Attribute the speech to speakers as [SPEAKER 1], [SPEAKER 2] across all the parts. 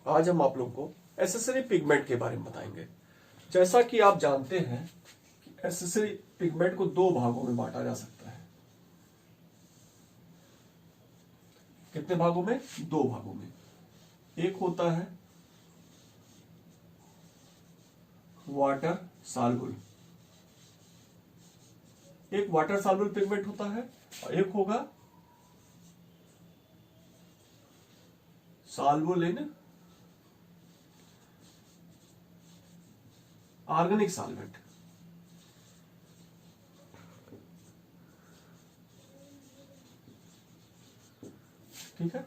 [SPEAKER 1] आज हम आप लोगों को एसेसरी पिगमेंट के बारे में बताएंगे। जैसा कि आप जानते हैं कि एसेसरी पिगमेंट को दो भागों में बांटा जा सकता है। कितने भागों में? दो भागों में। एक होता है वाटर सॉल्युबल, एक वाटर सॉल्युबल पिगमेंट होता है और एक होगा सॉल्युबल इन ऑर्गेनिक सॉल्वेंट। ठीक है,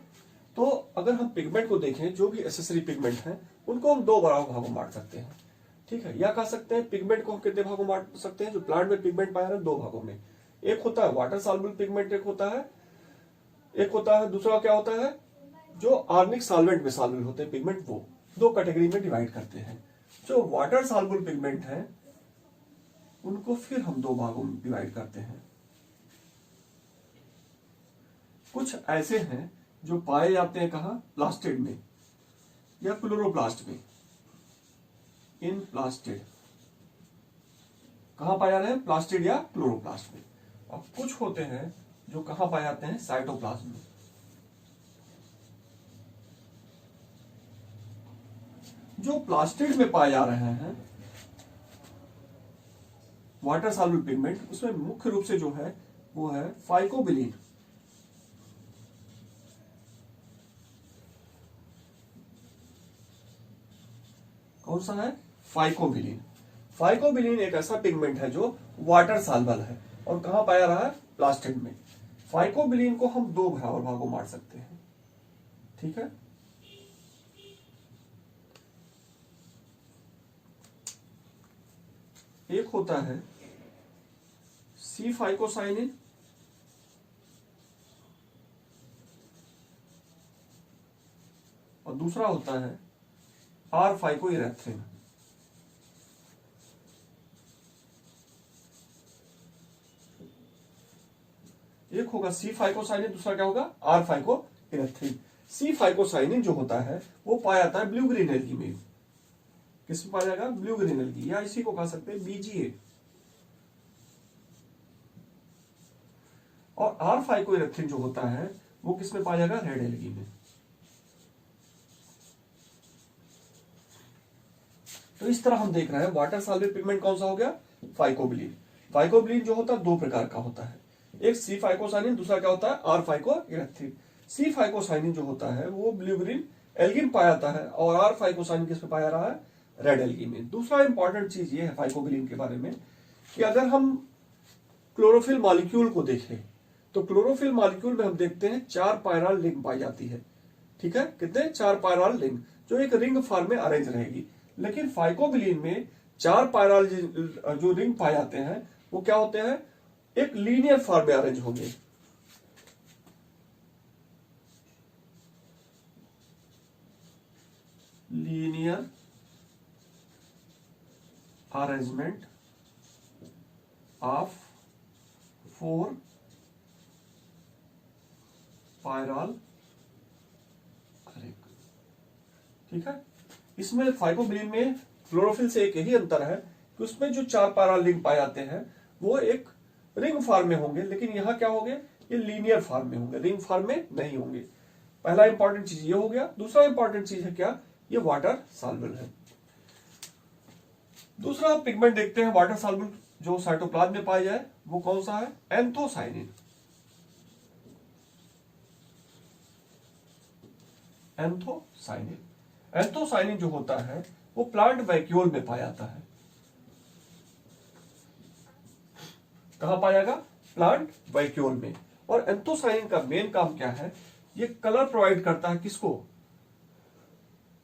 [SPEAKER 1] तो अगर हम पिगमेंट को देखें, जो भी एसेसरी पिगमेंट हैं उनको हम दो भागों में बांट सकते हैं। ठीक है, या कह सकते हैं पिगमेंट को हम कितने भागों में बांट सकते हैं? जो प्लांट में पिगमेंट पाया है दो भागों में। एक होता है वाटर सॉल्युबल पिगमेंट, एक होता है दूसरा क्या होता है जो ऑर्गेनिक सॉल्वेंट में सॉल्युबल होते हैं पिगमेंट, वो दो कैटेगरी में डिवाइड करते हैं। जो वाटर सॉल्युबल पिगमेंट है उनको फिर हम दो भागों में डिवाइड करते हैं। कुछ ऐसे हैं जो पाए जाते हैं कहां? प्लास्टिड में या क्लोरोप्लास्ट में। इन प्लास्टिड कहां पाए जा रहे हैं? प्लास्टिड या क्लोरोप्लास्ट में। और कुछ होते हैं जो कहां पाए जाते हैं? साइटोप्लाज्म में। जो प्लास्टिड में पाए जा रहे हैं वाटर सॉल्युबल पिगमेंट, उसमें मुख्य रूप से जो है वो है फाइकोबिलिन। कौन सा है? फाइकोबिलिन। फाइकोबिलिन एक ऐसा पिगमेंट है जो वाटर सॉल्युबल है और कहां पाया रहा है? प्लास्टिड में। फाइकोबिलिन को हम दो भागों में बांट सकते हैं। ठीक है, एक होता है सी फाइकोसाइनिन और दूसरा होता है आर फाइकोइरेथ्रिन। एक होगा सी फाइकोसाइनिन, दूसरा क्या होगा? आर फाइकोइरेथ्रिन। सी फाइकोसाइनिन जो होता है वो पाया जाता है ब्लू ग्रीन एल्गी में। किसमें पाया जाएगा? ब्लू ग्रीन एल्गी, या इसी को कह सकते हैं बीजीए। और आर फाइकोइरेथ्रिन जो होता है वो किसमें पाया जाएगा? रेड एल्गी में। तो इस तरह हम देख रहे हैं वाटर सॉल्युबल पिगमेंट कौन सा हो गया? फाइकोबिलिन। फाइकोबिलिन जो होता है दो प्रकार का होता है, एक सी फाइकोसाइनिन, दूसरा क्या होता है? आर फाइकोइरेथ्रिन। सी फाइकोसाइनिन जो होता है वो ब्लू ग्रीन एल्गी में पाया जाता है और आर फाइकोसाइनिन किसमें पाया रहा है? रेड एल्गी में। दूसरा इंपॉर्टेंट चीज ये है फाइकोबिलिन के बारे में कि अगर हम क्लोरोफिल मॉलिक्यूल को देखें तो क्लोरोफिल मॉलिक्यूल में हम देखते हैं 4 पायरल रिंग पाई जाती है। ठीक है, कितने? 4 पायरल रिंग जो एक रिंग फॉर्म में अरेंज रहेगी। लेकिन फाइकोबिलिन में 4 पायरल जो रिंग पाए जाते हैं वो क्या होते हैं? एक लीनियर फॉर्म में अरेंज होंगे। Linear arrangement of 4 pyrrole ring. ठीक है, इसमें फाइकोबिलिन में क्लोरोफिल से एक यही अंतर है कि उसमें जो 4 पायरल रिंग पाए जाते हैं वो एक रिंग फॉर्म में होंगे, लेकिन यहां क्या होंगे? ये लीनियर फॉर्म में होंगे, रिंग फॉर्म में नहीं होंगे। पहला इंपॉर्टेंट चीज ये हो गया। दूसरा इंपॉर्टेंट चीज है क्या? ये वाटर सॉल्युबल है। दूसरा पिगमेंट देखते हैं वाटर सॉल्युबल जो साइटोप्लाज्म में पाया जाए, वो कौन सा है? एंथोसाइनिन। एंथोसाइनिन। एंथोसाइनिन जो होता है वो प्लांट वैक्यूल में पाया जाता है। कहां पाएगा? प्लांट वैक्यूल में। और एंथोसाइनिन का मेन काम क्या है? ये कलर प्रोवाइड करता है। किसको?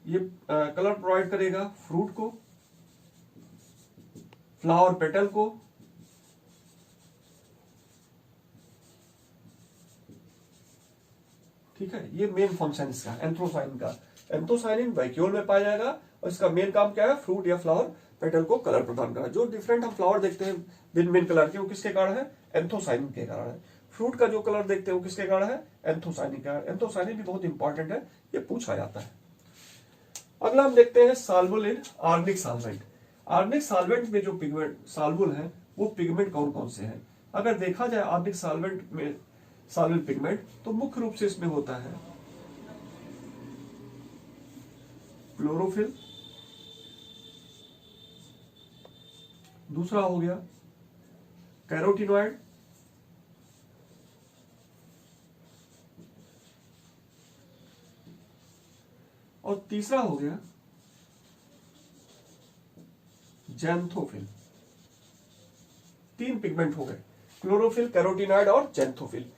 [SPEAKER 1] ये कलर प्रोवाइड करेगा फ्रूट को, फ्लावर पेटल को, ठीक है, ये मेन फंक्शन इसका एंथोसाइनिन का। एंथोसाइनिन वैक्यूल में पाया जाएगा और इसका मेन काम क्या है? फ्रूट या फ्लावर पेटल को कलर प्रदान करना। जो डिफरेंट हम फ्लावर देखते हैं भिन्न भिन्न कलर के, वो किसके कारण है? एंथोसाइनिन के कारण है। फ्रूट का जो कलर देखते हैं वो किसके कारण है? एंथोसाइनिन के कारण। एंथोसाइनिन भी बहुत इंपॉर्टेंट है, ये पूछा जाता है। अगला हम देखते हैं soluble in organic solvent. Organic solvent में जो पिगमेंट सॉल्युबल है वो पिगमेंट कौन कौन से हैं? अगर देखा जाए ऑर्गेनिक सॉल्वेंट में सॉल्युबल पिगमेंट, तो मुख्य रूप से इसमें होता है क्लोरोफिल, दूसरा हो गया कैरोटीनॉइड, और तीसरा हो गया जैंथोफिल। तीन पिगमेंट हो गए, क्लोरोफिल, कैरोटीनॉइड और जैंथोफिल।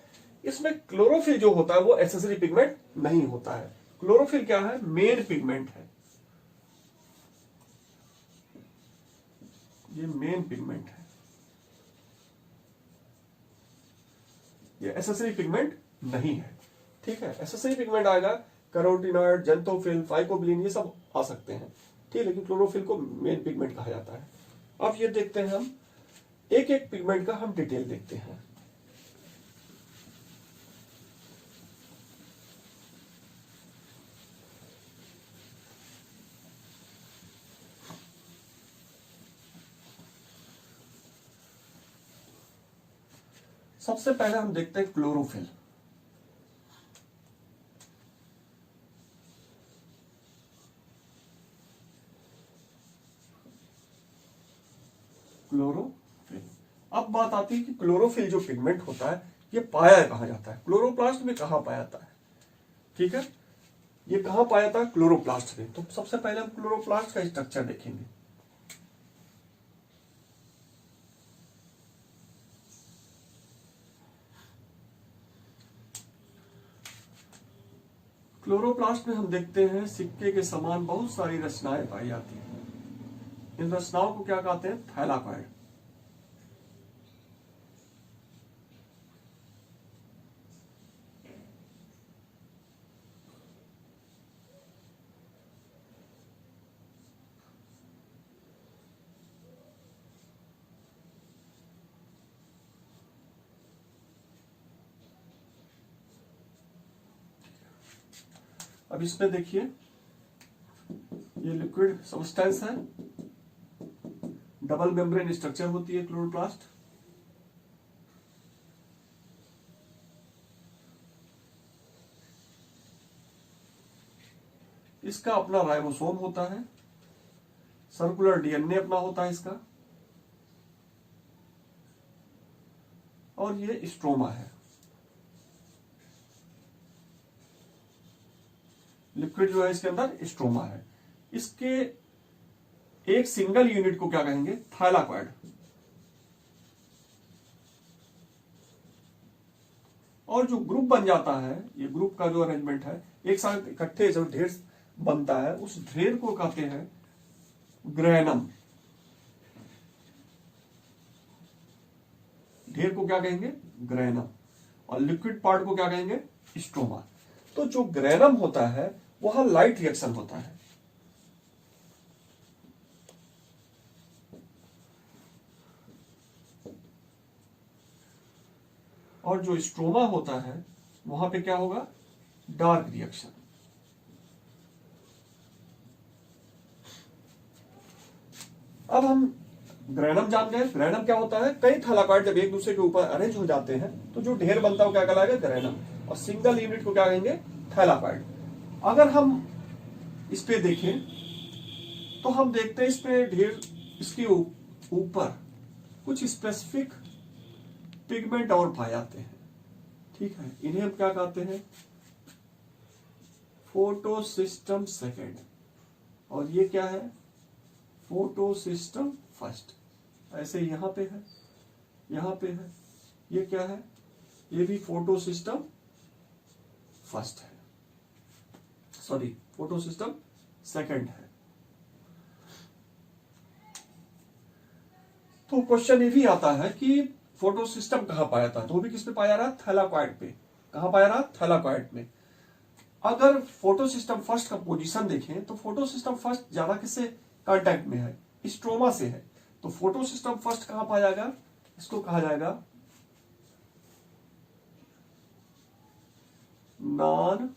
[SPEAKER 1] इसमें क्लोरोफिल जो होता है वो एसेसरी पिगमेंट नहीं होता है। क्लोरोफिल क्या है? मेन पिगमेंट है, ये मेन पिगमेंट है, ये एसेसरी पिगमेंट नहीं है। ठीक है, एसेसरी पिगमेंट आएगा कैरोटीनॉइड, जैंथोफिल, फाइकोबिलिन, ये सब आ सकते हैं। ठीक है, लेकिन क्लोरोफिल को मेन पिगमेंट कहा जाता है। अब ये देखते हैं हम एक एक पिगमेंट का हम डिटेल देखते हैं। सबसे पहले हम देखते हैं क्लोरोफिल। क्लोरोफिल, अब बात आती है कि क्लोरोफिल जो पिगमेंट होता है ये पाया कहां जाता है? क्लोरोप्लास्ट में कहां पाया जाता है? ठीक है, ये कहां पाया जाता है? क्लोरोप्लास्ट में। तो सबसे पहले हम क्लोरोप्लास्ट का स्ट्रक्चर देखेंगे। क्लोरोप्लास्ट में हम देखते हैं सिक्के के समान बहुत सारी रचनाएं पाई जाती हैं। इन रचनाओं को क्या कहते हैं? थैलाकॉइड। अब इसमें देखिए ये लिक्विड सब्सटेंस है, डबल मेम्ब्रेन स्ट्रक्चर होती है क्लोरोप्लास्ट। इसका अपना राइबोसोम होता है, सर्कुलर डीएनए अपना होता है इसका, और ये स्ट्रोमा है। लिक्विड जो है इसके अंदर स्ट्रोमा है। इसके एक सिंगल यूनिट को क्या कहेंगे? थाइलाकॉइड। और जो ग्रुप बन जाता है, ये ग्रुप का जो अरेंजमेंट है, एक साथ इकट्ठे जो ढेर बनता है उस ढेर को कहते हैं ग्रैनम। ढेर को क्या कहेंगे? ग्रैनम। और लिक्विड पार्ट को क्या कहेंगे? स्ट्रोमा। तो जो ग्रैनम होता है वहां लाइट रिएक्शन होता है, और जो स्ट्रोमा होता है वहां पे क्या होगा? Dark reaction. अब हम ग्रैनम जान गए। ग्रैनम क्या होता है? कई थैलाकॉइड जब एक दूसरे के ऊपर अरेंज हो जाते हैं तो जो ढेर बनता है वो क्या कहलाएगा? ग्रैनम। और सिंगल यूनिट को क्या कहेंगे? थैलाकॉइड। अगर हम इस पे देखें तो हम देखते हैं इस पे ढेर, इसके ऊपर कुछ स्पेसिफिक पिगमेंट और पाए जाते हैं। ठीक है, इन्हें हम क्या कहते हैं? Photosystem second. और ये क्या है? Photosystem first. ऐसे यहां पे है, यहां पे है, ये क्या है? ये भी फोटोसिस्टम फर्स्ट है, सॉरी फोटोसिस्टम सेकेंड है। तो क्वेश्चन ये भी आता है कि फोटोसिस्टम कहां पाया था? तो वो भी किस पे पाया रहा? थैलाकॉइड पे। कहां पाया रहा? थैलाकॉइड में। अगर फोटोसिस्टम फर्स्ट का पोजीशन देखें तो फोटोसिस्टम फर्स्ट ज्यादा किससे कांटेक्ट में है? स्ट्रोमा से है। तो फोटोसिस्टम फर्स्ट कहां पाया जाएगा? इसको कहा जाएगा non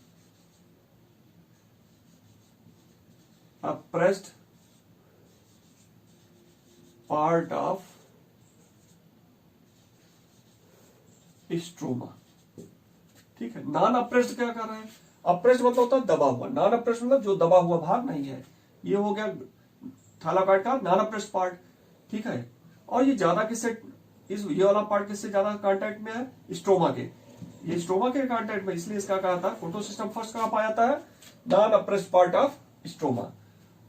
[SPEAKER 1] apprised part of stroma. ठीक है, नॉन अप्रेस्ड क्या कर रहे हैं? अप्रेस्ड मतलब होता है दबा हुआ, नॉन अप्रेस्ड मतलब जो दबा हुआ भाग नहीं है। ये हो गया थाइलाकॉइड का नॉन अप्रेस्ड पार्ट। ठीक है, और ये ज्यादा किससे, ये वाला पार्ट किससे ज्यादा कांटेक्ट में है? स्ट्रोमा के। ये स्ट्रोमा के कांटेक्ट में, इसलिए इसका कहा था फोटोसिस्टम फर्स्ट कहां पाया जाता है? Non apprised part of stroma.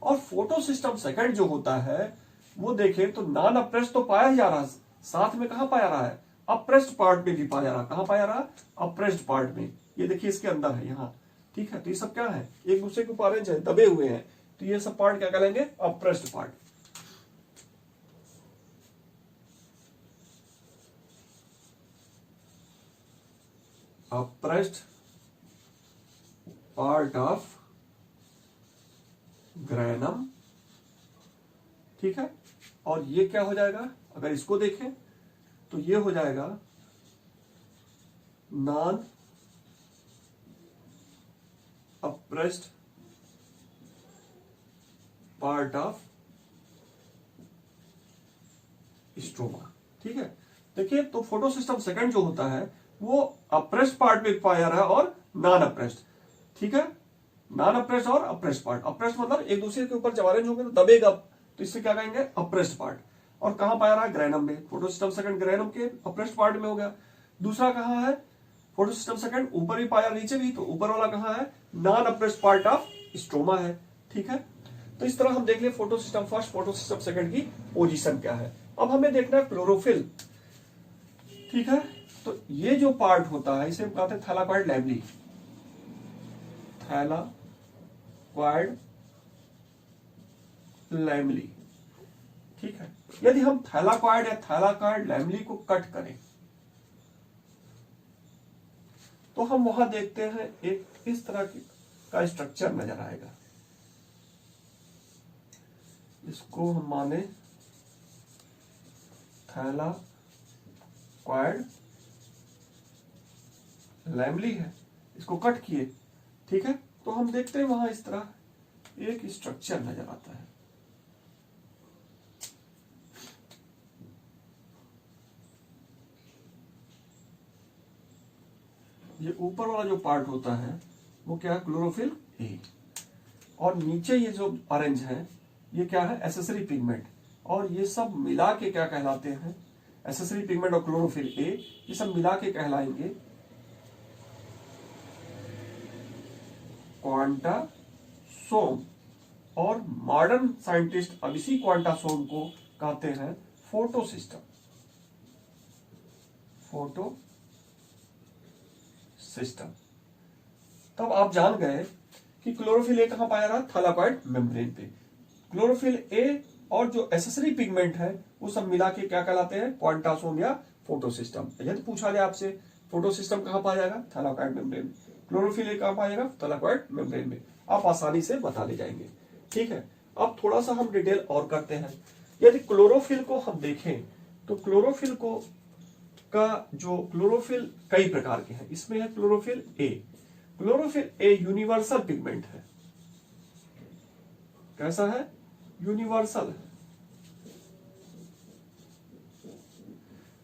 [SPEAKER 1] और फोटोसिस्टम सेकंड जो होता है वो देखें तो नॉन अप्रेस्ड तो पाया ही जा रहा है, साथ में कहां पाया रहा है? अप्रेस्ड पार्ट में भी पाया रहा। कहां पाया रहा? अप्रेस्ड पार्ट में। ये देखिए इसके अंदर है यहां। ठीक है, तो ये सब क्या है? एक दूसरे के ऊपर है, दबे हुए हैं, तो ये सब पार्ट क्या कहलाएंगे? Appressed part. Appressed part of granum. ठीक है, और ये क्या हो जाएगा? अगर इसको देखें तो ये हो जाएगा non apprised part of stroma. ठीक है, देखिए तो फोटोसिस्टम सेकंड जो होता है वो अप्रेस्ड पार्ट में पाया रहा और नॉन अप्रेस्ड। ठीक है, नॉन अप्रेस्ड और अप्रेस्ड पार्ट। अप्रेस्ड मतलब एक दूसरे के ऊपर जब अरेंज होंगे तो दबेगा, तो इससे क्या कहेंगे? Apprised part. और कहां पाया रहा? ग्रैनम में। फोटोसिस्टम सेकंड ग्रैनम के अप्रेस्ड पार्ट में हो गया। दूसरा कहां है? फोटोसिस्टम सेकंड ऊपर भी पाया, नीचे भी, तो ऊपर वाला कहां है? Non apprised part of stroma है। ठीक है, तो इस तरह हम देख लिए फोटोसिस्टम फर्स्ट, फोटोसिस्टम सेकंड की पोजीशन क्या है। अब हमें देखना है क्लोरोफिल। ठीक है, तो ये जो पार्ट होता है इसे हम कहते हैं थैलाकॉइड लैमेली। Thylakoid lamellae. ठीक है, यदि हम थैलाकॉइड या थैलाकॉइड लैमेली को कट करें तो हम वहां देखते हैं एक इस तरह का स्ट्रक्चर नजर आएगा। इसको हम माने थैलाकॉइड लैमेली है, इसको कट किए। ठीक है, तो हम देखते हैं वहां इस तरह एक स्ट्रक्चर नजर आता है। ये ऊपर वाला जो पार्ट होता है वो क्या है? Chlorophyll A. और नीचे ये जो ऑरेंज है ये क्या है? Accessory pigment. और ये सब मिला के क्या कहलाते हैं? एसेसरी पिगमेंट और क्लोरोफिल ए, ये सब मिला के कहलाएंगे क्वांटासोम। और मॉडर्न साइंटिस्ट अब इसी क्वांटासोम को कहते हैं फोटोसिस्टम। Photo system. तब आप जान गए कि क्लोरोफिल ए कहां पाया रहा? थैलाकॉइड मेम्ब्रेन पे। क्लोरोफिल ए और जो एसेसरी पिगमेंट है वो सब मिला के क्या कहलाते हैं? क्वांटासोम या फोटोसिस्टम। यदि पूछा जाए आपसे फोटोसिस्टम कहां पाया जाएगा? Thylakoid membrane. क्लोरोफिल ए कहां पाएगा? थैलाकॉइड मेम्ब्रेन में। आप आसानी से बता ले जाएंगे। ठीक है, अब थोड़ा सा हम डिटेल और करते हैं। यदि क्लोरोफिल को हम देखें तो क्लोरोफिल को का जो क्लोरोफिल कई प्रकार के हैं। इसमें है chlorophyll A. Chlorophyll a universal pigment है। कैसा है? यूनिवर्सल।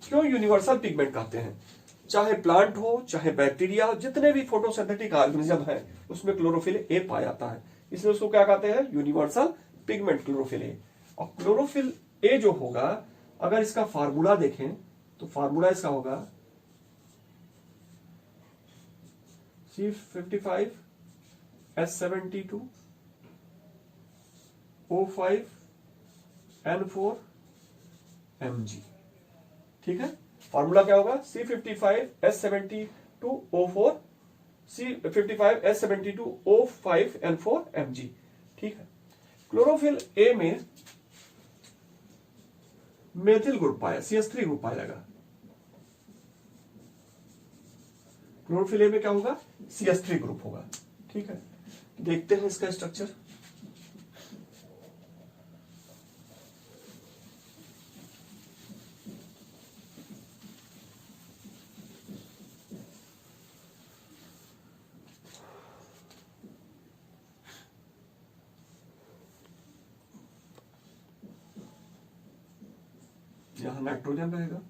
[SPEAKER 1] क्यों यूनिवर्सल पिगमेंट कहते हैं? चाहे प्लांट हो चाहे बैक्टीरिया हो, जितने भी फोटोसिंथेटिक ऑर्गेनिज्म है उसमें क्लोरोफिल ए पाया जाता है, इसलिए उसको क्या कहते हैं? Universal pigment chlorophyll A. और क्लोरोफिल ए जो होगा, अगर इसका फार्मूला देखें तो फार्मूला इसका होगा C55H72 O5N4 Mg। ठीक है, फार्मूला क्या होगा? C55H72 O4 C55H72 O5N4 Mg। ठीक है, क्लोरोफिल ए में मेथिल ग्रुप पाया, CH3 ग्रुप पाया जाएगा। क्लोरोफिल ए में क्या होगा? CH3 ग्रुप होगा। ठीक है, देखते हैं इसका स्ट्रक्चर। यहां नाइट्रोजन रहेगा,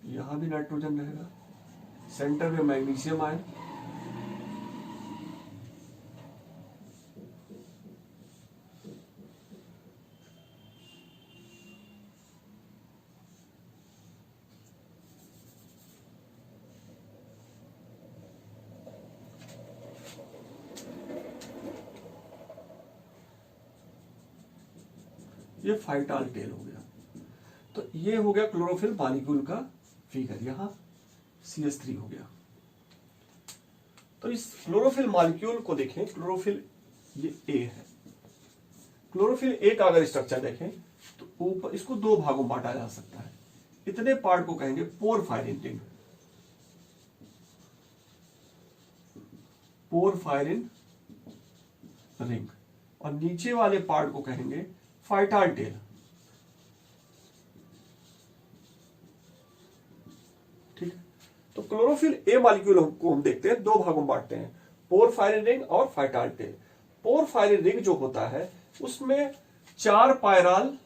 [SPEAKER 1] यहां भी नाइट्रोजन रहेगा, सेंटर में मैग्नीशियम आयन, ये फाइटाल टेल हो गया। तो ये हो गया क्लोरोफिल मॉलिक्यूल का फिगर, यहां CH3 हो गया। तो इस क्लोरोफिल मॉलिक्यूल को देखें, क्लोरोफिल ये A है। क्लोरोफिल A का अगर स्ट्रक्चर देखें तो ऊपर इसको दो भागों में बांटा जा सकता है। इतने पार्ट को कहेंगे पोरफायरिन रिंग, पोरफायरिन रिंग, और नीचे वाले पार्ट को कहेंगे फाइटाल टेल। ठीक, तो क्लोरोफिल ए मॉलिक्यूल को हम देखते हैं, दो भागों में बांटते हैं, पोरफायरिन रिंग और फाइटाल टेल। पोरफायरिन रिंग जो होता है उसमें 4 पायराल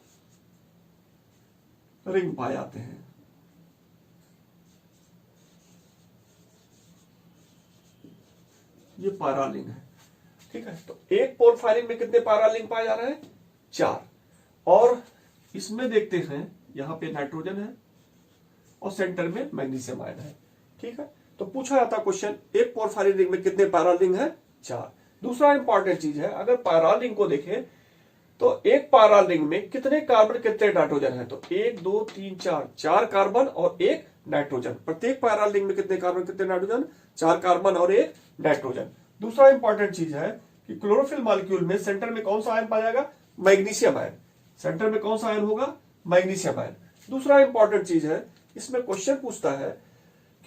[SPEAKER 1] रिंग पाए जाते हैं। ये पायराल रिंग है, ठीक है। तो एक पोरफायरिन में कितने पायराल रिंग पाए जा रहे हैं? 4। और इसमें देखते हैं यहां पे नाइट्रोजन है और सेंटर में मैग्नीशियम आयन है, ठीक है। तो पूछा जाता क्वेश्चन, एक पोरफायरिन रिंग में कितने पायराल रिंग है? 4। दूसरा इंपॉर्टेंट चीज है, अगर पायराल रिंग को देखें तो एक पायराल रिंग में कितने कार्बन कितने नाइट्रोजन है? तो 1 2 3 4, 4 कार्बन और 1 नाइट्रोजन। प्रत्येक पायराल रिंग में कितने कार्बन कितने नाइट्रोजन? 4 कार्बन और 1 नाइट्रोजन। दूसरा इंपॉर्टेंट चीज है कि क्लोरोफिल मॉलिक्यूल में सेंटर में कौन सा आयन पाया जाएगा? Magnesium ion. सेंटर में कौन सा आयन होगा? Magnesium ion. दूसरा इंपॉर्टेंट चीज है, इसमें क्वेश्चन पूछता है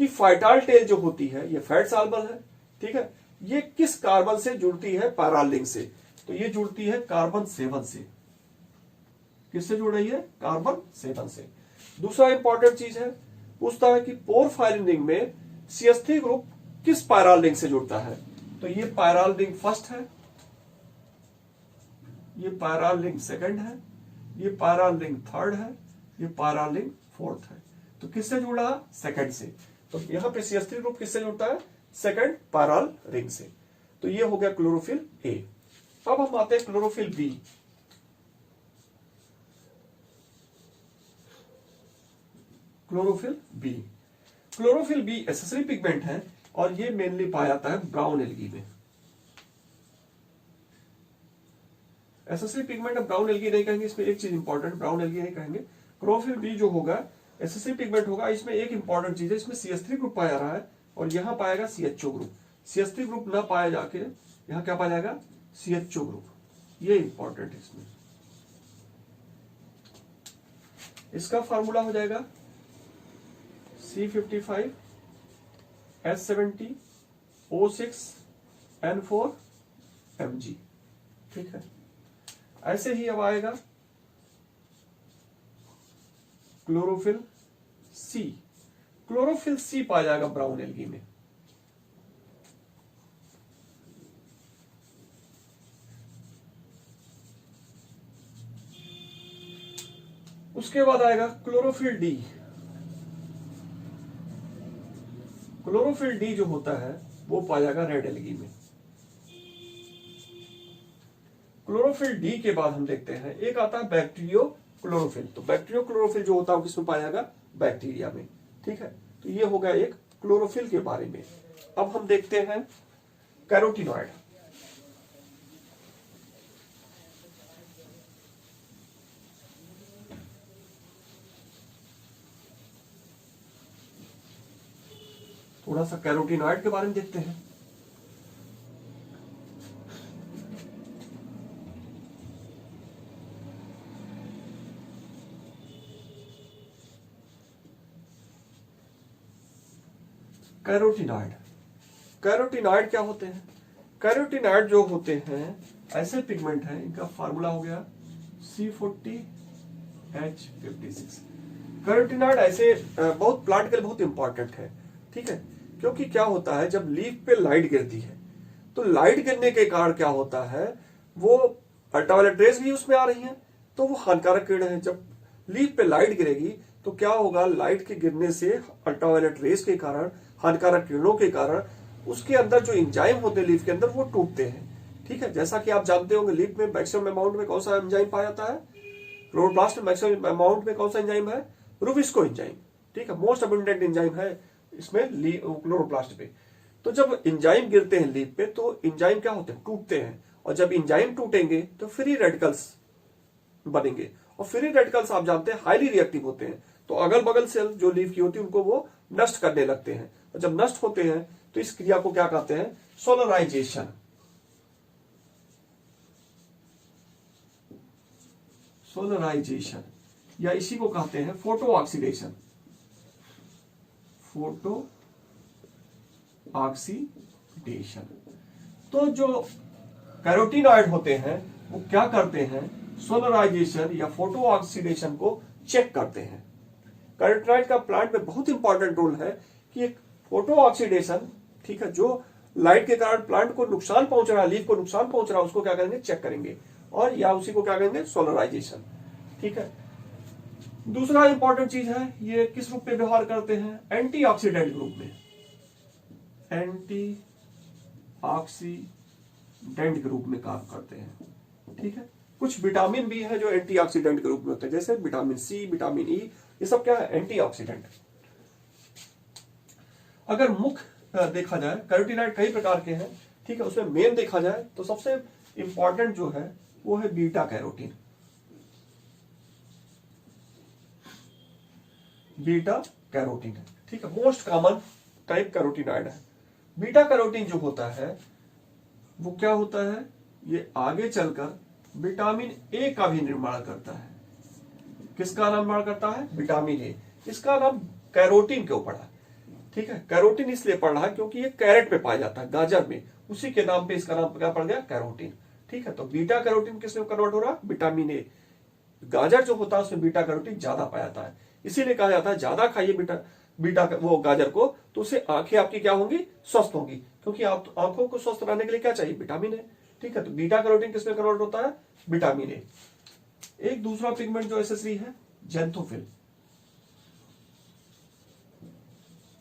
[SPEAKER 1] कि फाइटाल टेल जो होती है ये फैट सॉल्युबल है, ठीक है। ये किस कार्बन से जुड़ती है पायराल रिंग से? तो ये जुड़ती है कार्बन 7 से। किससे जुड़ रही है? कार्बन 7 से। दूसरा इंपॉर्टेंट चीज है, पूछता है कि पोरफायरिन रिंग में CH3 ग्रुप किस पायराल रिंग से जुड़ता है? तो ये पायराल रिंग फर्स्ट है, ये पायराल रिंग सेकंड है, ये पायराल रिंग थर्ड है, ये पायराल रिंग फोर्थ है। तो किससे जुड़ा? सेकंड से। तो यहां पे CH3 ग्रुप किससे जुड़ता है? सेकंड पायराल रिंग से। तो ये हो गया क्लोरोफिल A। अब हम आते हैं chlorophyll B। Chlorophyll B, chlorophyll B accessory pigment है और ये मेनली पाया जाता है ब्राउन एल्गी में। एसेसरी पिगमेंट अब ब्राउन एल्गी नहीं कहेंगे, इसमें एक चीज इंपॉर्टेंट, ब्राउन एल्गी नहीं कहेंगे। क्लोरोफिल B जो होगा एसेसरी पिगमेंट होगा, इसमें एक इंपॉर्टेंट चीज है, इसमें CH3 ग्रुप पाया जा रहा है और यहां पाएगा CHO ग्रुप। CH3 ग्रुप ना पाया जाके यहां क्या पाया जाएगा? CHO group. ये इंपॉर्टेंट है इसमें। इसका फार्मूला हो जाएगा C55 H70 O6 N4 Mg, ठीक है। ऐसे ही अब आएगा क्लोरोफिल C। क्लोरोफिल C पाया जाएगा ब्राउन एल्गी में। उसके बाद आएगा क्लोरोफिल D। क्लोरोफिल D जो होता है वो पाया जाएगा रेड एल्गी में। क्लोरोफिल D के बाद हम देखते हैं एक आता है बैक्टीरियो क्लोरोफिल। तो बैक्टीरियो क्लोरोफिल जो होता है वो किसमें पाया जाएगा? बैक्टीरिया में, ठीक है। तो ये हो गया एक क्लोरोफिल के बारे में। अब हम देखते हैं कैरोटीनॉइड। थोड़ा सा कैरोटीनॉइड के बारे में देखते हैं। कैरोटीनॉइड, कैरोटीनॉइड क्या होते हैं? कैरोटीनॉइड जो होते हैं ऐसे पिगमेंट हैं, इनका फार्मूला हो गया C40H56। कैरोटीनॉइड ऐसे बहुत प्लांट के लिए बहुत इंपॉर्टेंट है, ठीक है। क्योंकि क्या होता है, जब लीफ पे लाइट गिरती है तो लाइट गिरने के कारण क्या होता है, वो अल्ट्रावायलेट रेज भी उसमें आ रही हैं, तो वो हानिकारक किरण है। जब लीफ पे लाइट गिरेगी तो क्या होगा, लाइट के गिरने से अल्ट्रावायलेट रेज के कारण, हानिकारक किरणों के कारण उसके अंदर जो एंजाइम होते हैं लीफ के अंदर वो टूटते हैं। ठीक है, जैसा कि आप जानते होंगे लीफ में मैक्सिमम अमाउंट में कौन सा एंजाइम पाया जाता है, क्लोरोप्लास्ट में मैक्सिमम अमाउंट में कौन सा एंजाइम है, रुबिस्को एंजाइम। ठीक है, मोस्ट अबंडेंट एंजाइम है इसमें क्लोरोप्लास्ट पे। तो जब एंजाइम गिरते हैं लीफ पे तो एंजाइम क्या होते हैं, टूटते हैं, और जब एंजाइम टूटेंगे तो फ्री रेडिकल्स बनेंगे, और फ्री रेडिकल्स आप जानते हैं हाईली रिएक्टिव होते हैं, तो अगल बगल सेल जो लीफ की होती है उनको वो नष्ट करने लगते हैं, और जब नष्ट होते हैं तो इस क्रिया को क्या कहते हैं, सोलराइजेशन। सोलराइजेशन या इसी को कहते हैं फोटो ऑक्सीडेशन। Photo oxidation. तो जो कैरोटीनॉइड होते हैं वो क्या करते हैं, सोलराइजेशन या फोटो ऑक्सीडेशन को चेक करते हैं। कैरोटीनॉइड का प्लांट में बहुत इंपॉर्टेंट रोल है कि एक फोटो ऑक्सीडेशन, ठीक है, जो लाइट के कारण प्लांट को नुकसान पहुंच रहा है, लीफ को नुकसान पहुंच रहा है, उसको क्या करेंगे, चेक करेंगे, और या उसी को क्या करेंगे, सोलराइजेशन। ठीक है, दूसरा इंपॉर्टेंट चीज है, ये किस रूप में व्यवहार करते हैं, एंटीऑक्सीडेंट ग्रुप में। एंटीऑक्सीडेंट ग्रुप में काम करते हैं। ठीक है, कुछ विटामिन भी है जो एंटीऑक्सीडेंट ग्रुप में होते हैं, जैसे विटामिन सी, विटामिन ई, ये सब क्या है, एंटीऑक्सीडेंट। अगर मुख्य देखा जाए, कैरोटीनॉइड कई प्रकार के हैं। ठीक है, उसमें मेन देखा जाए तो सबसे इंपॉर्टेंट जो है वो है बीटा कैरोटीन। बीटा कैरोटीन है, ठीक है, मोस्ट कॉमन टाइप कैरोटीनॉइड है। बीटा कैरोटीन जो होता है वो क्या होता है, ये आगे चलकर विटामिन ए का भी निर्माण करता है। किसका निर्माण करता है, विटामिन ए। इसका नाम कैरोटीन क्यों पड़ा, ठीक है, कैरोटीन इसलिए पड़ रहा है क्योंकि ये कैरेट पे पाया जाता है, गाजर में, उसी के नाम पे इसका नाम क्या पड़ गया, कैरोटीन। ठीक है, तो बीटा कैरोटीन किसमें कन्वर्ट हो रहा है, विटामिन ए। गाजर जो होता है उसमें बीटा कैरोटीन ज्यादा पाया जाता है, इसीलिए कहा जाता है ज्यादा खाइए बीटा वो गाजर को, तो उससे आंखें आपकी क्या होंगी, स्वस्थ होंगी, क्योंकि आप आंखों को स्वस्थ रहने के लिए क्या चाहिए, विटामिन ए। ठीक है, तो बीटा कैरोटीन किसमें कन्वर्ट होता है, विटामिन ए। एक दूसरा पिगमेंट जो एसेसरी है, जेंथोफिल।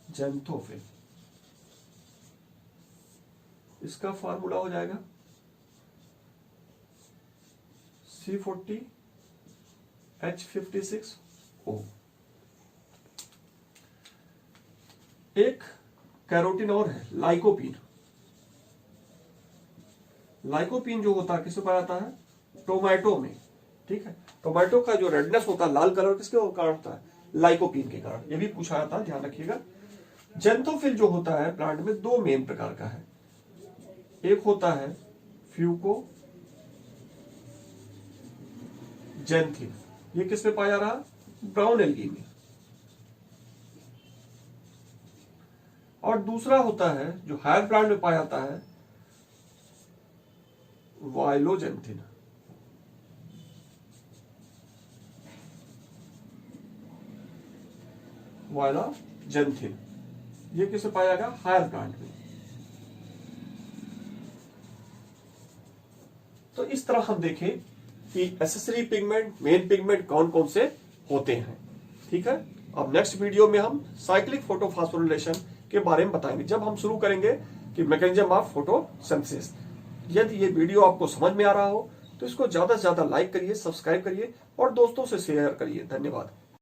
[SPEAKER 1] जेंथोफिल, इसका फार्मूला हो जाएगा C40H56O। एक कैरोटीन और है, लाइकोपीन। लाइकोपीन जो होता है किसमें पाया जाता है, टोमेटो में। ठीक है, टोमेटो का जो रेडनेस होता है, लाल कलर, किसके कारण होता है, लाइकोपीन के कारण। ये भी पूछा जाता है, ध्यान रखिएगा। जेंथोफिल जो होता है प्लांट में दो मेन प्रकार का है, एक होता है फ्यूको जेंथिन, ये किसमें पाया जा रहा, ब्राउन एल्गी में। और दूसरा होता है जो हायर प्लांट में पाया जाता है, वाइलोजेंथिन। वाइलोजेंथिन, ये किसमें पाया जाएगा, हायर प्लांट में। तो इस तरह हम देखें कि एसेसरी पिगमेंट, मेन पिगमेंट कौन कौन से होते हैं। ठीक है, अब नेक्स्ट वीडियो में हम साइक्लिक फोटोफॉस्फोरिलेशन के बारे में बताएंगे, जब हम शुरू करेंगे कि मैकेनिज्म ऑफ फोटोसिंथेसिस। यदि ये वीडियो आपको समझ में आ रहा हो तो इसको ज्यादा से ज्यादा लाइक करिए, सब्सक्राइब करिए और दोस्तों से शेयर करिए। धन्यवाद।